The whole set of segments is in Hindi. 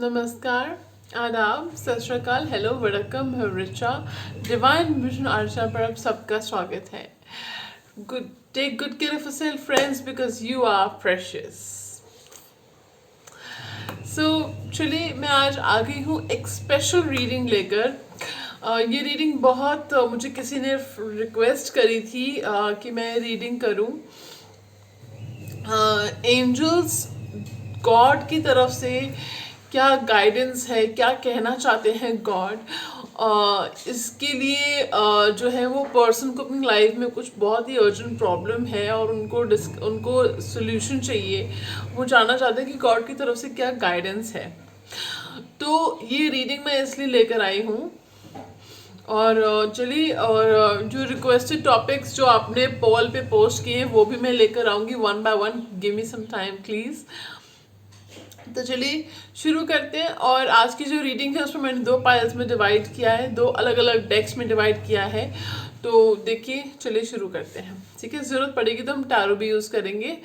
नमस्कार, आदाब, सत श्री अकाल, हेलो, वड़कम, मैं रिचा। डिवाइन मिशन आर्चा पर आप सबका स्वागत है। Good, take good care of yourself friends because you are precious. So चलिए, मैं आज आ गई हूँ एक स्पेशल रीडिंग लेकर। ये रीडिंग बहुत मुझे किसी ने रिक्वेस्ट करी थी कि मैं रीडिंग करूँ। एंजल्स गॉड की तरफ से क्या गाइडेंस है, क्या कहना चाहते हैं गॉड, इसके लिए जो है वो पर्सन को अपनी लाइफ में कुछ बहुत ही अर्जेंट प्रॉब्लम है और उनको सोल्यूशन चाहिए। वो जानना चाहते हैं कि गॉड की तरफ से क्या गाइडेंस है। तो ये रीडिंग मैं इसलिए लेकर आई हूँ। और चलिए, और जो रिक्वेस्टेड टॉपिक्स जो आपने पोल पे पोस्ट किए हैं वो भी मैं लेकर आऊँगी one by one. Give me some time please. तो चलिए शुरू करते हैं। और आज की जो रीडिंग है उसमें मैंने 2 पाइल्स में डिवाइड किया है, 2 अलग अलग डेक्स में डिवाइड किया है। तो देखिए, चलिए शुरू करते हैं। ठीक है, ज़रूरत पड़ेगी तो हम टैरो भी यूज़ करेंगे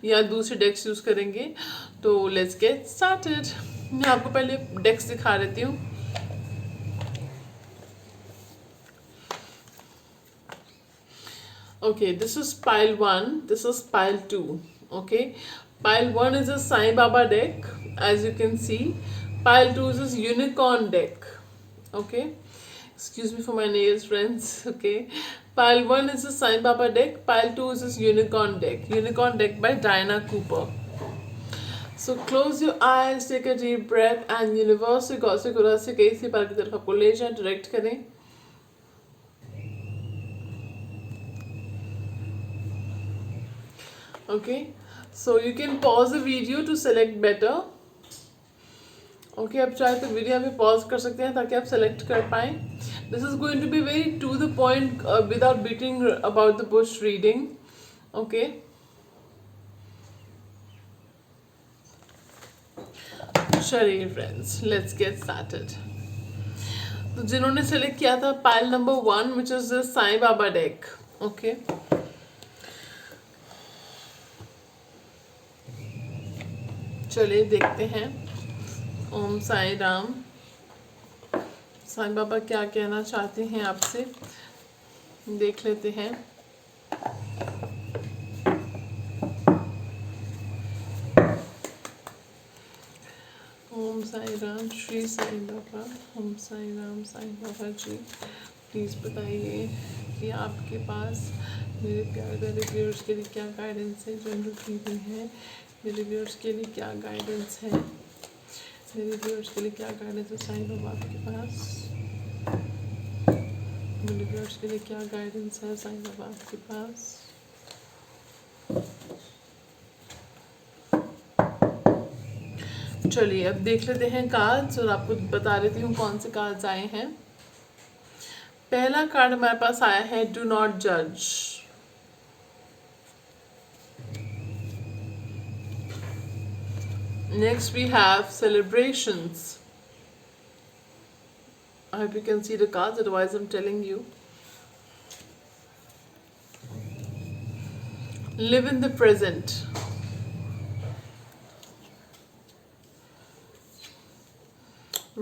या दूसरे डेक्स यूज़ करेंगे। तो लेट्स गेट स्टार्टेड। मैं आपको पहले डेक्स दिखा देती हूँ। Okay, this is pile 1, this is pile 2. Okay, pile 1 is a Sai Baba deck, as you can see. Pile 2 is a unicorn deck. Okay, excuse me for my nails, friends. Okay, pile 1 is a Sai Baba deck, pile 2 is a unicorn deck. Unicorn deck by Diana Cooper. So close your eyes, take a deep breath, and universe से गौर से खुदा से कई सी पार की तरफ आपको ले जाए, डायरेक्ट करें। Okay, so you can pause the video to select better. Okay, आप चाहे तो वीडियो में पॉज कर सकते हैं ताकि आप सेलेक्ट कर पाएँ। This is going to be very to the point without beating about the bush reading. Okay, चलिए फ्रेंड्स, लेट्स गेट स्टार्टेड। तो जिन्होंने सेलेक्ट किया था pile number 1 which is the Sai Baba deck. Okay, चलिए देखते हैं। ओम साई राम। साईं बाबा क्या कहना चाहते हैं आपसे, देख लेते हैं। ओम साई राम, श्री साईं बाबा। ओम साई राम, साईं बाबा जी प्लीज़ बताइए कि आपके पास मेरे प्यारे व्यूअर्स के लिए क्या गाइडेंस है। जनरल रीडिंग है, मेरे व्यूअर्स के लिए क्या गाइडेंस है, मेरे व्यूअर्स के लिए क्या गाइडेंस है साईं बाबा आपके पास। मेरे व्यूअर्स के लिए क्या गाइडेंस है साईं बाबा आपके पास। चलिए अब देख लेते हैं कार्ड्स और आपको बता देती हूँ कौन से कार्ड्स आए हैं। पहला कार्ड हमारे पास आया है डू नॉट जज। Next we have celebrations. I hope you can see the cards, otherwise I'm telling you. Live in the present.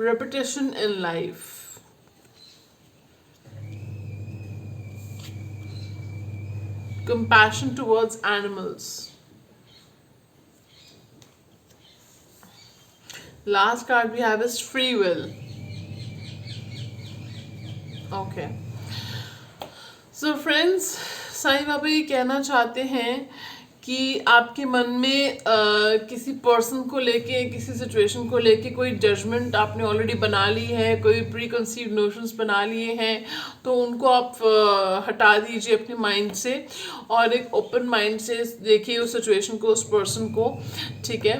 Repetition in life. Compassion towards animals. Last card we have is free will. Okay. So friends, Sai Baba ये कहना चाहते हैं कि आपके मन में किसी पर्सन को लेके, किसी सिचुएशन को लेके कोई जजमेंट आपने ऑलरेडी बना ली है, कोई प्री कंसीव नोशंस बना लिए हैं, तो उनको आप हटा दीजिए अपने माइंड से और एक ओपन माइंड से देखिए उस सिचुएशन को, उस पर्सन को। ठीक है,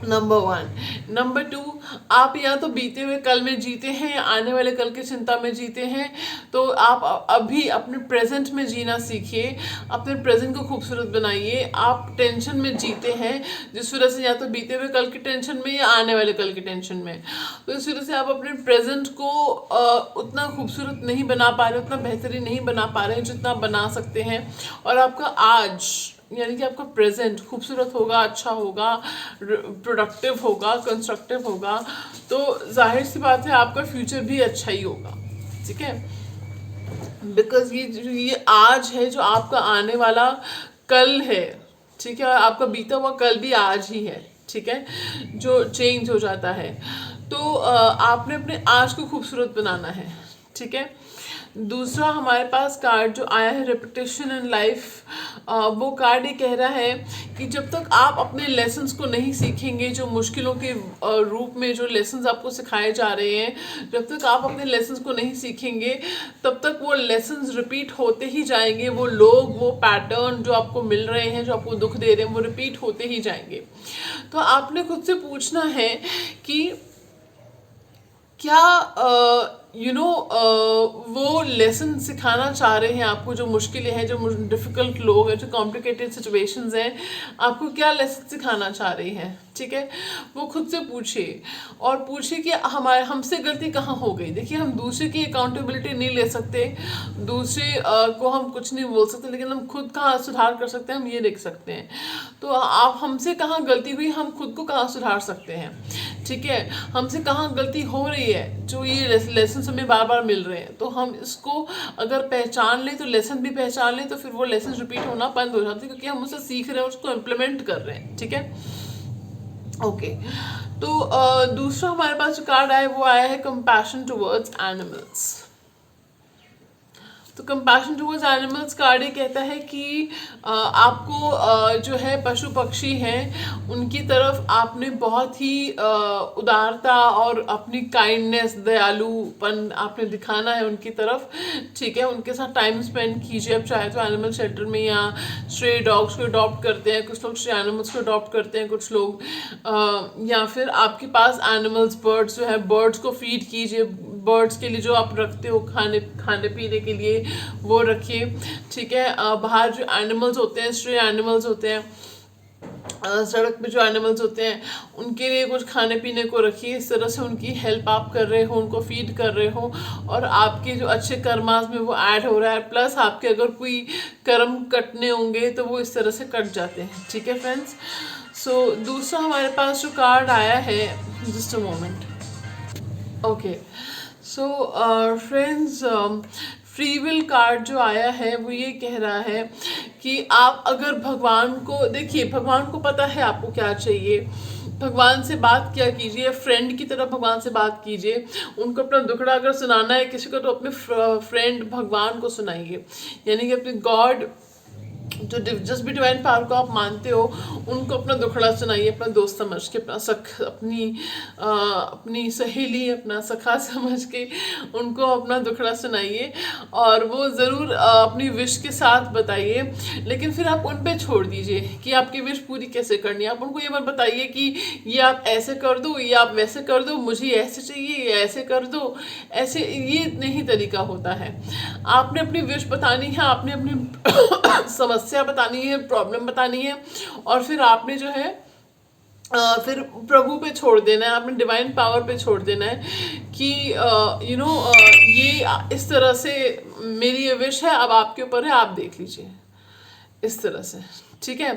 नंबर 1। नंबर 2, आप या तो बीते हुए कल में जीते हैं या आने वाले कल की चिंता में जीते हैं। तो आप अभी अपने प्रेजेंट में जीना सीखिए, अपने प्रेजेंट को खूबसूरत बनाइए। आप टेंशन में जीते हैं जिस वजह से, या तो बीते हुए कल की टेंशन में या आने वाले कल की टेंशन में, तो इस वजह से आप अपने प्रेजेंट को उतना खूबसूरत नहीं बना पा रहे, उतना बेहतरीन नहीं बना पा रहे हैं जितना बना सकते हैं। और आपका आज यानी कि आपका प्रेजेंट खूबसूरत होगा, अच्छा होगा, प्रोडक्टिव होगा, कंस्ट्रक्टिव होगा, तो जाहिर सी बात है आपका फ्यूचर भी अच्छा ही होगा। ठीक है, बिकॉज ये आज है जो आपका आने वाला कल है। ठीक है, आपका बीता हुआ कल भी आज ही है। ठीक है, जो चेंज हो जाता है, तो आपने अपने आज को खूबसूरत बनाना है। ठीक है, दूसरा हमारे पास कार्ड जो आया है रेपुटेशन इन लाइफ, वो कार्ड ये कह रहा है कि जब तक आप अपने लेसन्स को नहीं सीखेंगे, जो मुश्किलों के रूप में जो लेसन्स आपको सिखाए जा रहे हैं, जब तक आप अपने लेसन्स को नहीं सीखेंगे तब तक वो लेसन्स रिपीट होते ही जाएंगे। वो लोग, वो पैटर्न जो आपको मिल रहे हैं, जो आपको दुख दे रहे हैं, वो रिपीट होते ही जाएंगे। तो आपने खुद से पूछना है कि क्या वो लेसन सिखाना चाह रहे हैं आपको, जो मुश्किलें हैं, जो डिफ़िकल्ट लोग हैं, जो कॉम्प्लिकेटेड सिचुएशंस हैं, आपको क्या लेसन सिखाना चाह रही हैं। ठीक है, वो खुद से पूछिए और पूछिए कि हमसे गलती कहाँ हो गई। देखिए, हम दूसरे की अकाउंटेबिलिटी नहीं ले सकते, दूसरे को हम कुछ नहीं बोल सकते, लेकिन हम खुद कहाँ सुधार कर सकते हैं, हम ये देख सकते हैं। तो आप हमसे कहाँ गलती हुई, हम खुद को कहाँ सुधार सकते हैं। ठीक है, हमसे कहाँ गलती हो रही है, जो ये लेसन हमें बार बार मिल रहे हैं, तो हम इसको अगर पहचान लें, तो लेसन भी पहचान लें, तो फिर वो लेसन रिपीट होना बंद हो जाते हैं, क्योंकि हम उसे सीख रहे हैं, उसको इम्प्लीमेंट कर रहे हैं। ठीक है, ओके। तो दूसरा हमारे पास जो कार्ड आया वो आया है कंपैशन टुवर्ड्स एनिमल्स। तो कंपैशन टुवर्ड्स एनिमल्स कार्ड ये कहता है कि आपको जो है पशु पक्षी हैं उनकी तरफ आपने बहुत ही उदारता और अपनी काइंडनेस, दयालुपन आपने दिखाना है उनकी तरफ। ठीक है, उनके साथ टाइम स्पेंड कीजिए। अब चाहे तो एनिमल शेल्टर में या स्ट्रे डॉग्स को अडॉप्ट करते हैं, कुछ लोग स्ट्रे एनिमल्स को अडॉप्ट करते हैं, कुछ लोग या फिर आपके पास एनिमल्स, बर्ड्स जो है, बर्ड्स को फीड कीजिए। बर्ड्स के लिए जो आप रखते हो खाने पीने के लिए, वो रखिए। ठीक है, बाहर जो एनिमल्स होते हैं, स्ट्रे एनिमल्स होते हैं, सड़क पे जो एनिमल्स होते हैं, उनके लिए कुछ खाने पीने को रखिए। इस तरह से उनकी हेल्प आप कर रहे हो, उनको फीड कर रहे हो, और आपके जो अच्छे कर्मास में वो ऐड हो रहा है। प्लस आपके अगर कोई कर्म कटने होंगे तो वो इस तरह से कट जाते हैं। ठीक है फ्रेंड्स, सो दूसरा हमारे पास जो कार्ड आया है, just a moment, okay. So friends, free will card जो आया है वो ये कह रहा है कि आप अगर भगवान को देखिए, भगवान को पता है आपको क्या चाहिए। भगवान से बात किया कीजिए, फ्रेंड की तरह भगवान से बात कीजिए। उनको अपना दुखड़ा अगर सुनाना है किसी को, तो अपने फ्रेंड भगवान को सुनाइए, यानी कि अपने गॉड, जो जस्ट भी डिवाइन पावर को आप मानते हो, उनको अपना दुखड़ा सुनाइए, अपना दोस्त समझ के, अपनी सहेली, अपना सखा समझ के उनको अपना दुखड़ा सुनाइए, और वो ज़रूर अपनी विश के साथ बताइए। लेकिन फिर आप उन पे छोड़ दीजिए कि आपकी विश पूरी कैसे करनी है। आप उनको ये मत बताइए कि ये आप ऐसे कर दो, ये आप वैसे कर दो, मुझे ऐसे चाहिए, ये ऐसे कर दो, ऐसे, ये नहीं तरीका होता है। आपने अपनी विश बतानी है, आपने अपनी समस्या बतानी है, प्रॉब्लम बतानी है, और फिर आपने जो है फिर प्रभु पे छोड़ देना है, आपने डिवाइन पावर पे छोड़ देना है कि ये इस तरह से मेरी ये विश है, अब आपके ऊपर है, आप देख लीजिए, इस तरह से। ठीक है,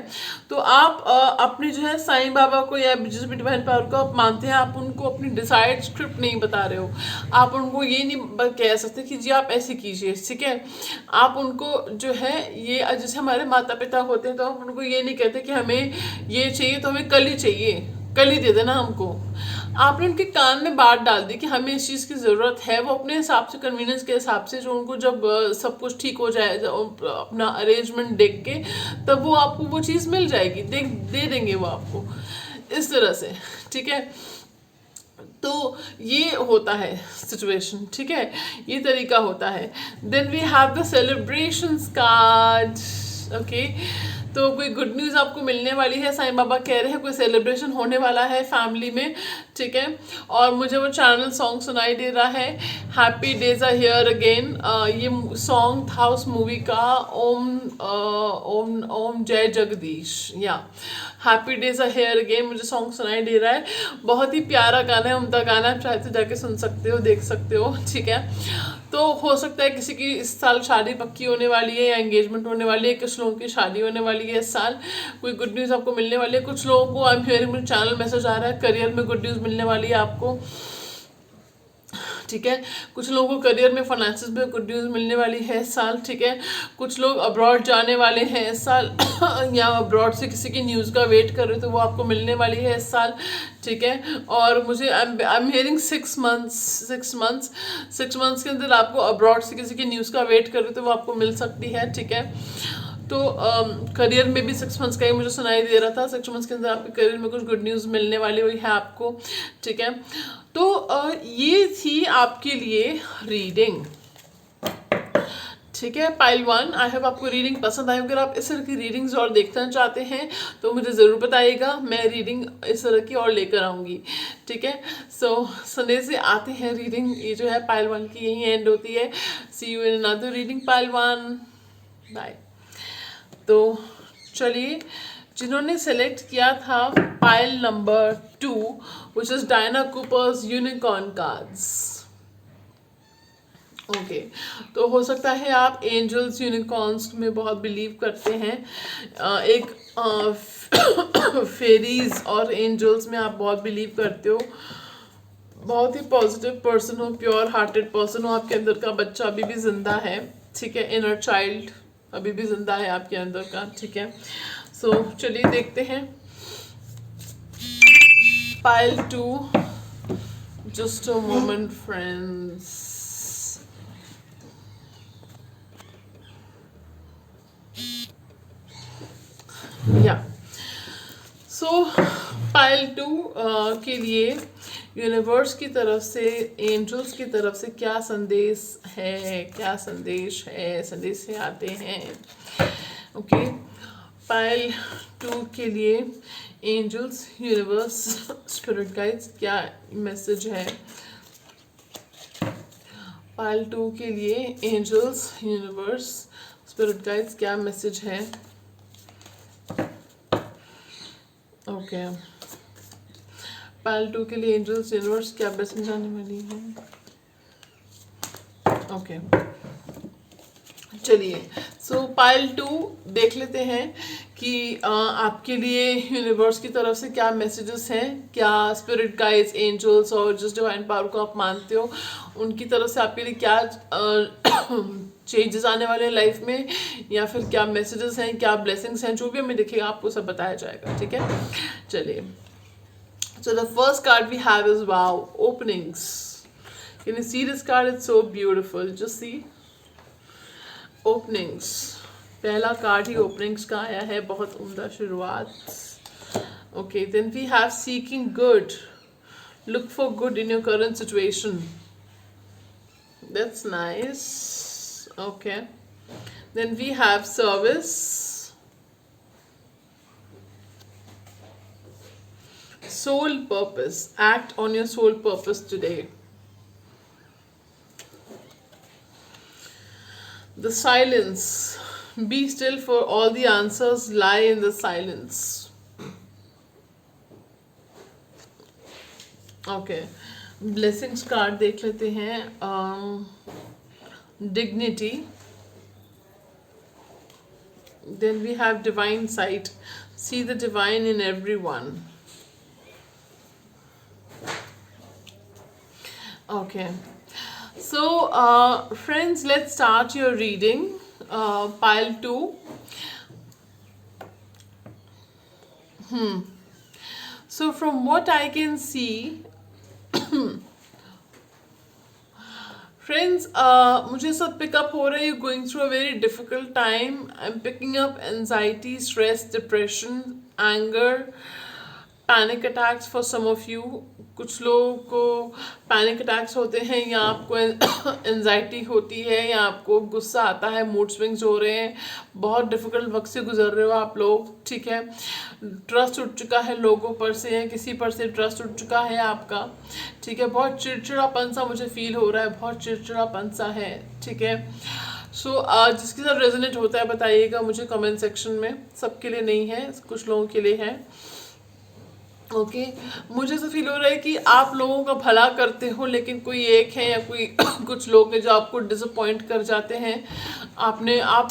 तो आप अपने जो है साईं बाबा को या जिस भी डिवाइन पावर को आप मानते हैं, आप उनको अपनी डिसाइड स्क्रिप्ट नहीं बता रहे हो। आप उनको ये नहीं कह सकते कि जी आप ऐसे कीजिए। ठीक है, आप उनको जो है, ये जैसे हमारे माता पिता होते हैं, तो हम उनको ये नहीं कहते कि हमें ये चाहिए तो हमें कल ही चाहिए, कल ही दे देना हमको। आपने उनके कान में बात डाल दी कि हमें इस चीज़ की ज़रूरत है, वो अपने हिसाब से, कन्वीनियंस के हिसाब से, जो उनको जब सब कुछ ठीक हो जाए, अपना अरेंजमेंट देख के, तब वो आपको वो चीज़ मिल जाएगी, दे देंगे वो आपको, इस तरह से। ठीक है, तो ये होता है सिचुएशन। ठीक है, ये तरीका होता है। Then we have the celebrations card. Okay, तो कोई गुड न्यूज़ आपको मिलने वाली है, साईं बाबा कह रहे हैं कोई सेलिब्रेशन होने वाला है फैमिली में। ठीक है, और मुझे वो चैनल सॉन्ग सुनाई दे रहा है, happy days are here again. ये सॉन्ग था उस मूवी का, ओम ओम जय जगदीश, या happy days are here again, मुझे सॉन्ग सुनाई दे रहा है। बहुत ही प्यारा गाना है, उम्दा गाना है, चाहे तो जाके सुन सकते हो, देख सकते हो। ठीक है, तो हो सकता है किसी की इस साल शादी पक्की होने वाली है या एंगेजमेंट होने वाली है, कुछ लोगों की शादी होने वाली वाली है इस साल, कोई गुड न्यूज़ आपको मिलने वाली है। कुछ लोगों को आई एम हियरिंग मेरे चैनल मैसेज आ रहा है करियर में गुड न्यूज़ मिलने वाली है आपको, ठीक है। कुछ लोगों को करियर में फाइनेंसेस में गुड न्यूज़ मिलने वाली है इस साल, ठीक है। कुछ लोग अब्रॉड जाने वाले हैं इस साल या अब्रॉड से किसी की न्यूज़ का वेट कर रहे तो वो आपको मिलने वाली है इस साल, ठीक है। और मुझे आई एम हियरिंग 6 मंथ्स के अंदर आपको अब्रॉड से किसी की न्यूज़ का वेट कर रहे तो वो आपको मिल सकती है, ठीक है। तो करियर में भी 6 मंथ्स का ही मुझे सुनाई दे रहा था, 6 मंथ्स के अंदर आपके करियर में कुछ गुड न्यूज़ मिलने वाली हुई है आपको, ठीक है। तो ये थी आपके लिए रीडिंग, ठीक है। पाइल 1, आई होप आपको रीडिंग पसंद आई। अगर आप इस तरह की रीडिंग्स और देखना चाहते हैं तो मुझे ज़रूर बताइएगा, मैं रीडिंग इस तरह की और लेकर आऊँगी, ठीक है। सो संडे से आते हैं रीडिंग, ये जो है पाइल 1 की यही एंड होती है। See you in another reading pile 1, bye. तो चलिए, जिन्होंने सेलेक्ट किया था pile number 2 which is Diana Cooper's unicorn cards, okay. तो हो सकता है आप एंजल्स यूनिकॉर्न्स में बहुत बिलीव करते हैं, एक फेरीज और एंजल्स में आप बहुत बिलीव करते हो, बहुत ही पॉजिटिव पर्सन हो, प्योर हार्टेड पर्सन हो, आपके अंदर का बच्चा अभी भी जिंदा है, ठीक है। इनर चाइल्ड अभी भी जिंदा है आपके अंदर का, ठीक है। सो चलिए देखते हैं pile 2, just a moment friends. या सो पाइल 2 के लिए यूनिवर्स की तरफ से, एंजल्स की तरफ से क्या संदेश है, क्या संदेश है, संदेश से आते हैं, ओके। पाइल 2 के लिए एंजल्स, यूनिवर्स, स्पिरिट गाइड्स क्या मैसेज है। पाइल 2 के लिए एंजल्स, यूनिवर्स, स्पिरिट गाइड्स क्या मैसेज है, ओके। पाइल 2 के लिए एंजल्स, यूनिवर्स क्या ब्लेसिंग आने वाली है, ओके। चलिए, सो पाइल 2 देख लेते हैं कि आपके लिए यूनिवर्स की तरफ से क्या मैसेजेस हैं, क्या स्पिरिट गाइड्स, एंजल्स और जिस डिवाइन पावर को आप मानते हो उनकी तरफ से आपके लिए क्या चेंजेस आने वाले हैं लाइफ में, या फिर क्या मैसेजेस हैं, क्या ब्लेसिंग्स हैं, जो भी हमें दिखेगा आपको सब बताया जाएगा, ठीक है। चलिए, so the first card we have is wow, openings. Can you see this card? It's so beautiful. Just see openings. पहला कार्ड ही ओपनिंग्स का आया है, बहुत उम्दा शुरुआत, okay. Then we have seeking good, look for good in your current situation. That's nice, okay. Then we have service, soul purpose, act on your soul purpose today. The silence, be still for all the answers lie in the silence, okay. Blessings card देख लेते हैं, dignity, then we have divine sight, see the divine in everyone, okay. So friends, let's start your reading, pile 2. So from what I can see, friends, मुझे सब पिकअप हो रहा है, you going through a very difficult time, I am picking up anxiety, stress, depression, anger, panic attacks for some of you. कुछ लोगों को पैनिक अटैक्स होते हैं, या आपको एंजाइटी होती है, या आपको गुस्सा आता है, मूड स्विंग्स हो रहे हैं, बहुत डिफिकल्ट वक्त से गुजर रहे हो आप लोग, ठीक है। ट्रस्ट उठ चुका है लोगों पर से, या किसी पर से ट्रस्ट उठ चुका है आपका, ठीक है। बहुत चिड़चिड़ापन सा मुझे फील हो रहा है, बहुत चिड़चिड़ापन सा है, ठीक है। सो जिसके साथ रेजोनेट होता है बताइएगा मुझे कमेंट सेक्शन में, सबके लिए नहीं है, कुछ लोगों के लिए है। ओके। मुझे ऐसा फील हो रहा है कि आप लोगों का भला करते हो, लेकिन कोई एक है या कोई कुछ लोग हैं जो आपको डिसअपॉइंट कर जाते हैं। आप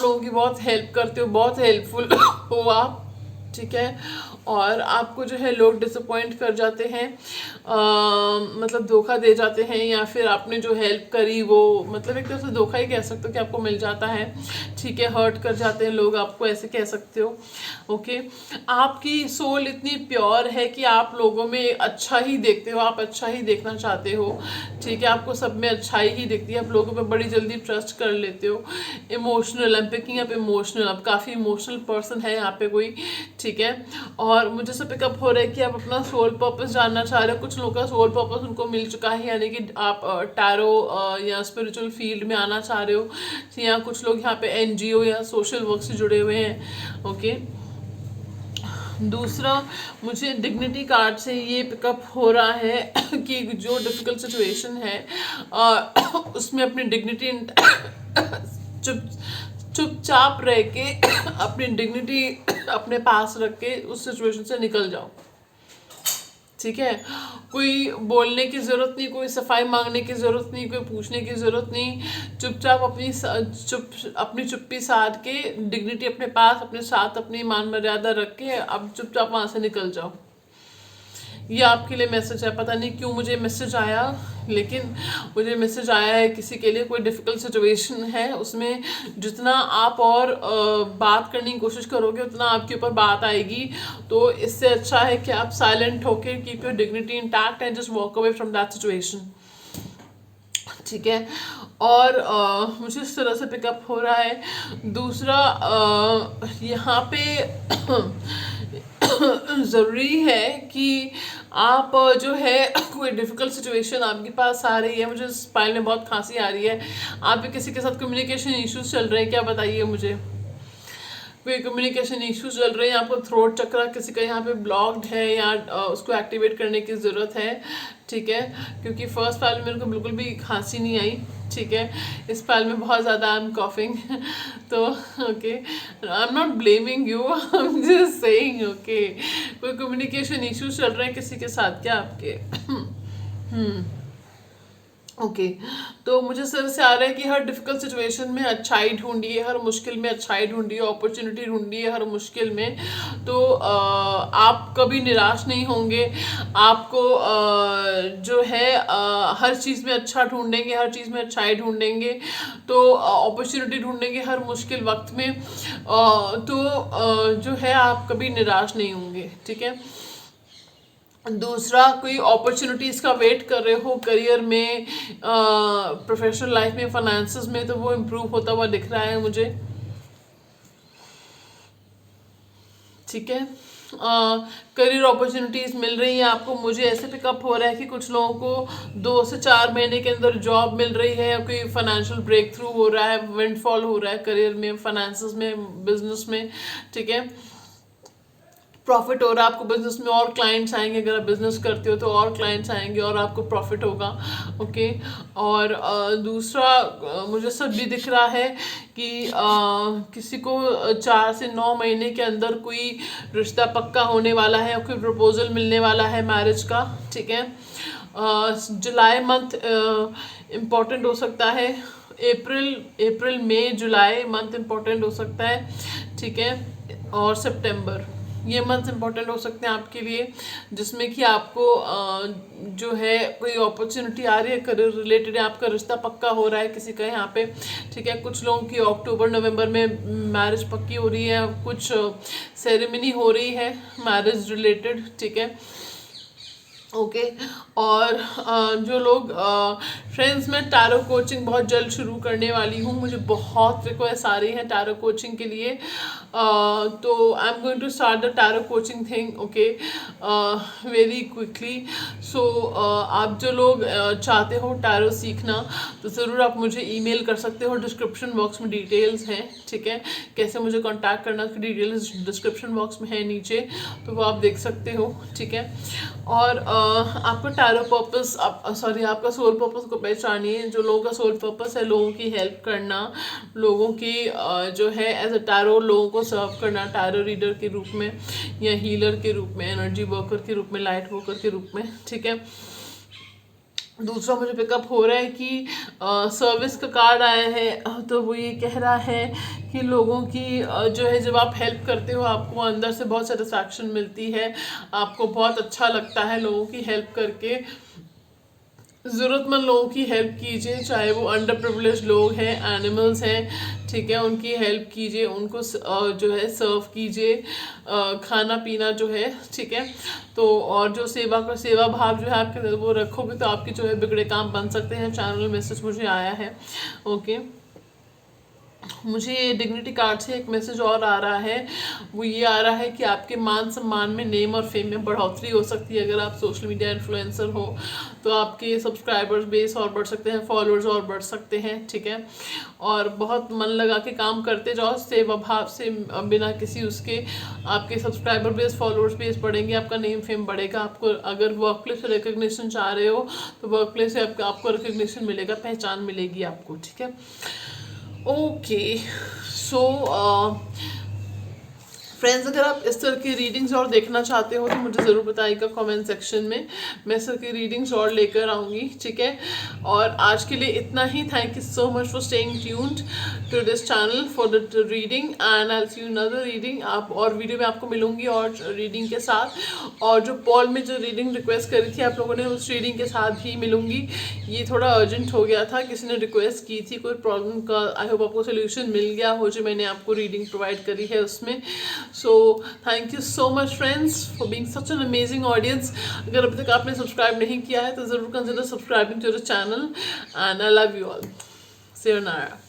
लोगों की बहुत हेल्प करते हो, बहुत हेल्पफुल हो आप, ठीक है। और आपको जो है लोग डिसअपॉइंट कर जाते हैं, मतलब धोखा दे जाते हैं, या फिर आपने जो हेल्प करी वो मतलब एक तरह से धोखा ही कह सकते हो कि आपको मिल जाता है, ठीक है। हर्ट कर जाते हैं लोग आपको, ऐसे कह सकते हो। ओके। आपकी सोल इतनी प्योर है कि आप लोगों में अच्छा ही देखते हो, आप अच्छा ही देखना चाहते हो, ठीक है। आपको सब में अच्छाई ही दिखती है, आप लोगों पे बड़ी जल्दी ट्रस्ट कर लेते हो। Emotional, I am picking up emotional, अब काफ़ी इमोशनल पर्सन है यहाँ पे कोई, ठीक है। और मुझे सब पिकअप हो रहा है कि आप अपना सोल पर्पस जानना चाह रहे हो। कुछ लोगों का सोल पर्पस उनको मिल चुका है, यानी कि आप टैरो या स्पिरिचुअल फील्ड में आना चाह रहे हो, या कुछ लोग यहाँ पे एनजीओ या सोशल वर्क से जुड़े हुए हैं। ओके। दूसरा, मुझे डिग्निटी कार्ड से ये पिकअप हो रहा है कि जो डिफिकल्ट सिचुएशन है उसमें अपनी डिग्निटी चुप चुपचाप रह के अपनी डिग्निटी अपने पास रख के उस सिचुएशन से निकल जाओ, ठीक है। कोई बोलने की ज़रूरत नहीं, कोई सफाई मांगने की ज़रूरत नहीं, कोई पूछने की ज़रूरत नहीं। चुपचाप अपनी चुप्पी साध के डिग्निटी अपने पास, अपने साथ अपनी मान मर्यादा रख के अब चुपचाप वहाँ से निकल जाओ। ये आपके लिए मैसेज है। पता नहीं क्यों मुझे मैसेज आया, लेकिन मुझे मैसेज आया है किसी के लिए कोई डिफ़िकल्ट सिचुएशन है, उसमें जितना आप और बात करने की कोशिश करोगे उतना आपके ऊपर बात आएगी। तो इससे अच्छा है कि आप साइलेंट होकर keep your dignity intact and just walk away from that situation, ठीक है। और मुझे इस तरह से पिकअप हो रहा है। दूसरा, यहाँ पे ज़रूरी है कि आप जो है कोई डिफ़िकल्ट सिचुएशन आपके पास आ रही है, मुझे स्पाइन में बहुत खांसी आ रही है, आप भी किसी के साथ कम्युनिकेशन इश्यूज चल रहे हैं क्या, बताइए मुझे। कोई कम्युनिकेशन इश्यूज चल रहे हैं, आपको थ्रोट चक्रा किसी का यहाँ पे ब्लॉक्ड है, या उसको एक्टिवेट करने की ज़रूरत है, ठीक है। क्योंकि फर्स्ट फाइल में मेरे को बिल्कुल भी खांसी नहीं आई, ठीक है। इस फाइल में बहुत ज़्यादा आई एम कॉफिंग तो okay, I am not blaming you, I am just saying, okay. कोई कम्युनिकेशन इश्यूज चल रहे हैं किसी के साथ क्या आपके ओके। तो मुझे सर से आ रहा है कि हर डिफिकल्ट सिचुएशन में अच्छाई ढूंढिए, हर मुश्किल में अच्छाई ढूंढिए, अपॉर्चुनिटी ढूंढिए हर मुश्किल में। तो आप कभी निराश नहीं होंगे। आपको जो है हर चीज़ में अच्छा ढूंढेंगे, हर चीज़ में अच्छाई ढूंढेंगे, तो अपॉर्चुनिटी ढूंढेंगे हर मुश्किल वक्त में। तो जो है आप कभी निराश नहीं होंगे, ठीक है। दूसरा, कोई अपॉर्चुनिटीज़ का वेट कर रहे हो करियर में, प्रोफेशनल लाइफ में, फाइनेंसेस में, तो वो इम्प्रूव होता हुआ दिख रहा है मुझे, ठीक है। करियर अपॉर्चुनिटीज़ मिल रही है आपको। मुझे ऐसे पिकअप हो रहा है कि कुछ लोगों को 2 से 4 महीने के अंदर जॉब मिल रही है, या कोई फाइनेंशियल ब्रेक थ्रू हो रहा है, विंडफॉल हो रहा है करियर में, फाइनेंसेस में, बिजनेस में, ठीक है। प्रॉफिट हो रहा है आपको बिजनेस में, और क्लाइंट्स आएंगे, अगर आप बिजनेस करते हो तो और क्लाइंट्स आएंगे और आपको प्रॉफिट होगा, ओके। और दूसरा, मुझे सब भी दिख रहा है कि किसी को 4 से 9 महीने के अंदर कोई रिश्ता पक्का होने वाला है, कोई प्रपोजल मिलने वाला है मैरिज का, ठीक है। जुलाई मंथ इम्पॉर्टेंट हो सकता है, अप्रैल मई जुलाई मंथ इम्पॉर्टेंट हो सकता है, ठीक है। और सितंबर, ये मंथ इम्पॉर्टेंट हो सकते हैं आपके लिए, जिसमें कि आपको जो है कोई अपॉर्चुनिटी आ रही है करियर रिलेटेड, आपका रिश्ता पक्का हो रहा है किसी का यहाँ पे, ठीक है। कुछ लोगों की अक्टूबर नवंबर में मैरिज पक्की हो रही है, कुछ सेरेमनी हो रही है मैरिज रिलेटेड, ठीक है, ओके। और जो लोग फ्रेंड्स, मैं टैरो कोचिंग बहुत जल्द शुरू करने वाली हूँ। मुझे बहुत रिक्वेस्ट आ रही है टैरो कोचिंग के लिए, तो I am going to start the tarot coaching thing, okay, very quickly. So आप जो लोग चाहते हो टैरो सीखना, तो ज़रूर आप मुझे ईमेल कर सकते हो, डिस्क्रिप्शन बॉक्स में डिटेल्स हैं, ठीक है। कैसे मुझे कांटेक्ट करना, उसकी डिटेल्स डिस्क्रिप्शन बॉक्स में है नीचे, तो वो आप देख सकते हो, ठीक है। और आपका टैरो पर्पस, आपका सोल पर्पस को पहचानिए। जो लोगों का सोल पर्पस है लोगों की हेल्प करना, लोगों की जो है एज अ टैरो लोगों को सर्व करना, टैरो रीडर के रूप में या हीलर के रूप में, एनर्जी वर्कर के रूप में, लाइट वर्कर के रूप में, ठीक है। दूसरा मुझे पिकअप हो रहा है कि सर्विस का कार्ड आया है, तो वो ये कह रहा है कि लोगों की जो है जब आप हेल्प करते हो आपको अंदर से बहुत सेटिस्फैक्शन मिलती है, आपको बहुत अच्छा लगता है लोगों की हेल्प करके। ज़रूरतमंद लोगों की हेल्प कीजिए, चाहे वो अंडर प्रिविलेज लोग हैं, एनिमल्स हैं, ठीक है, उनकी हेल्प कीजिए, उनको जो है सर्व कीजिए, खाना पीना जो है, ठीक है। तो और जो सेवा भाव जो है आपके अंदर वो रखोगे तो आपके जो है बिगड़े काम बन सकते हैं। चैनल मैसेज मुझे आया है, ओके। मुझे डिग्निटी कार्ड से एक मैसेज और आ रहा है, वो ये आ रहा है कि आपके मान सम्मान में, नेम और फेम में बढ़ोतरी हो सकती है। अगर आप सोशल मीडिया इन्फ्लुएंसर हो तो आपके सब्सक्राइबर्स बेस और बढ़ सकते हैं, फॉलोअर्स और बढ़ सकते हैं, ठीक है। और बहुत मन लगा के काम करते जाओ, सेवा भाव से, बिना किसी उसके आपके सब्सक्राइबर बेस, फॉलोअर्स बेस बढ़ेंगे, आपका नेम फेम बढ़ेगा। आपको अगर वर्क प्लेस से रिकग्निशन चाह रहे हो तो वर्क प्लेस से आपको रिकग्निशन मिलेगा, पहचान मिलेगी आपको, ठीक है। ओके, सो फ्रेंड्स, अगर आप इस तरह की रीडिंग्स और देखना चाहते हो तो मुझे ज़रूर बताइएगा कमेंट सेक्शन में, मैं इस तरह की रीडिंग्स और लेकर आऊँगी, ठीक है। और आज के लिए इतना ही। Thank you so much for staying tuned to this channel for the reading, and I see you another reading. आप और वीडियो में आपको मिलूंगी और रीडिंग के साथ, और जो पॉल में जो रीडिंग रिक्वेस्ट करी थी आप लोगों ने, उस रीडिंग के साथ भी मिलूंगी। ये थोड़ा अर्जेंट हो गया था, किसी ने रिक्वेस्ट की थी कोई प्रॉब्लम का, आई होप आपको सोल्यूशन मिल गया हो जो मैंने आपको रीडिंग प्रोवाइड करी है उसमें। So thank you so much friends for being such an amazing audience. अगर अभी तक आपने सब्सक्राइब नहीं किया है तो ज़रूर consider subscribing to the channel, and I love you all. sayonara।